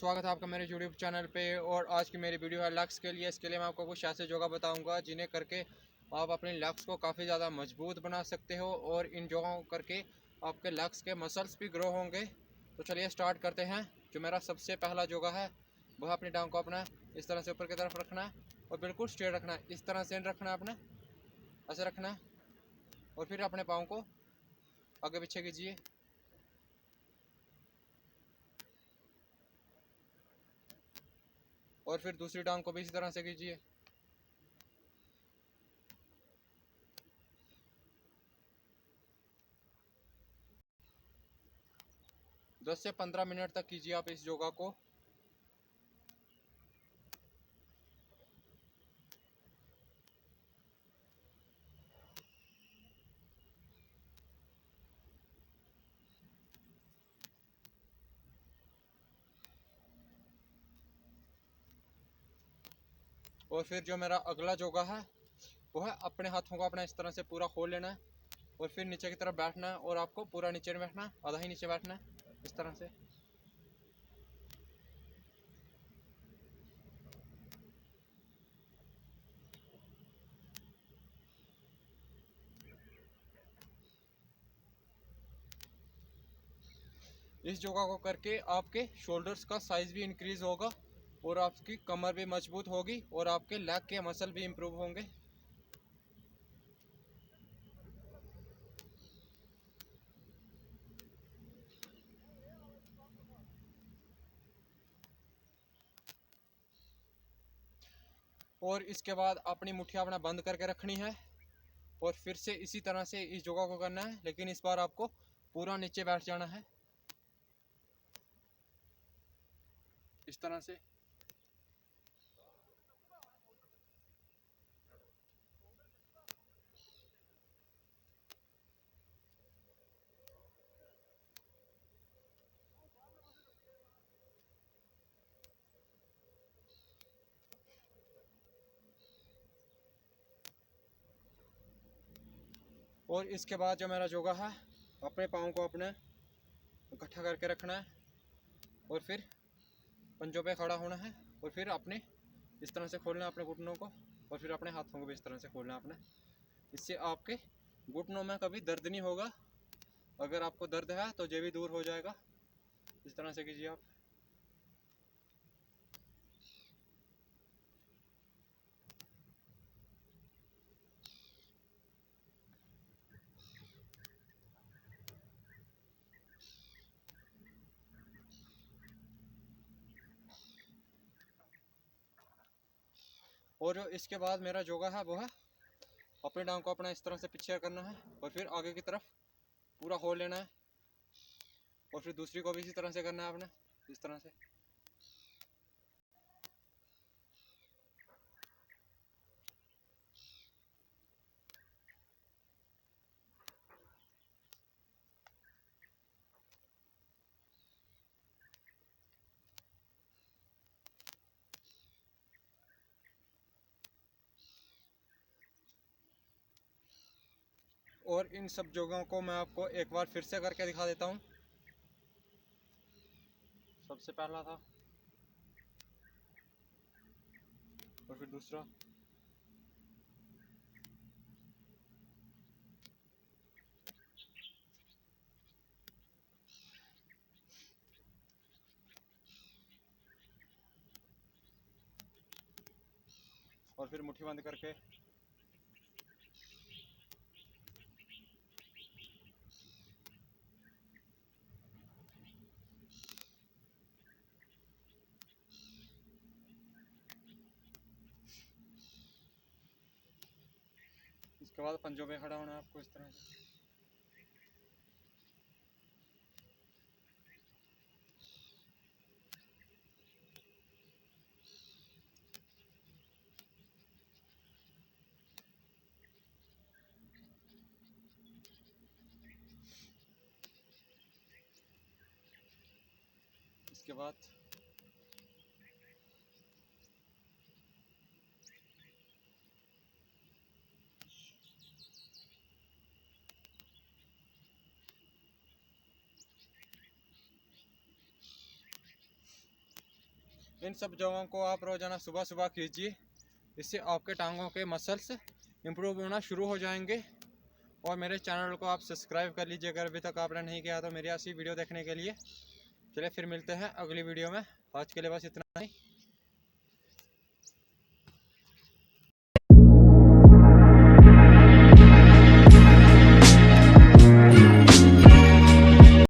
स्वागत है आपका मेरे यूट्यूब चैनल पे। और आज की मेरी वीडियो है लक्स के लिए। इसके लिए मैं आपको कुछ ऐसे योगा बताऊंगा जिन्हें करके आप अपने लक्स को काफ़ी ज़्यादा मजबूत बना सकते हो और इन योगा करके आपके लक्स के मसल्स भी ग्रो होंगे। तो चलिए स्टार्ट करते हैं। जो मेरा सबसे पहला योगा है वह अपनी टांग को अपना इस तरह से ऊपर की तरफ रखना है और बिल्कुल स्ट्रेट रखना है। इस तरह से रखना है, अपने ऐसे रखना है और फिर अपने पाँव को आगे पीछे कीजिए। और फिर दूसरी टांग को भी इसी तरह से कीजिए। 10 से 15 मिनट तक कीजिए आप इस योगा को। और फिर जो मेरा अगला योगा है वो है अपने हाथों को अपना इस तरह से पूरा खोल लेना है और फिर नीचे की तरफ बैठना है। और आपको पूरा नीचे नहीं बैठना है, आधा ही नीचे बैठना है इस तरह से। इस योगा को करके आपके शोल्डर्स का साइज भी इंक्रीज होगा और आपकी कमर भी मजबूत होगी और आपके लेग के मसल भी इम्प्रूव होंगे। और इसके बाद अपनी मुट्ठियाँ अपना बंद करके रखनी है और फिर से इसी तरह से इस योगा को करना है, लेकिन इस बार आपको पूरा नीचे बैठ जाना है इस तरह से। और इसके बाद जो मेरा योगा है अपने पाँव को अपने इकट्ठा करके रखना है और फिर पंजों पे खड़ा होना है और फिर अपने इस तरह से खोलना है अपने घुटनों को और फिर अपने हाथों को भी इस तरह से खोलना है अपने। इससे आपके घुटनों में कभी दर्द नहीं होगा। अगर आपको दर्द है तो ये भी दूर हो जाएगा। इस तरह से कीजिए आप। और जो इसके बाद मेरा योगा है वो है अपने टांग को अपना इस तरह से पीछे करना है और फिर आगे की तरफ पूरा खोल लेना है और फिर दूसरी को भी इसी तरह से करना है अपने इस तरह से। और इन सब योगों को मैं आपको एक बार फिर से करके दिखा देता हूँ। सबसे पहला था और फिर दूसरा और फिर मुट्ठी बंद करके। इसके बाद पंजों पे खड़ा होना है आपको इस तरह से। इसके बाद इन सब योगों को आप रोज़ाना सुबह सुबह कीजिए। इससे आपके टांगों के मसल्स इम्प्रूव होना शुरू हो जाएंगे। और मेरे चैनल को आप सब्सक्राइब कर लीजिए अगर अभी तक आपने नहीं किया तो, मेरी ऐसी वीडियो देखने के लिए। चलिए फिर मिलते हैं अगली वीडियो में। आज के लिए बस इतना ही।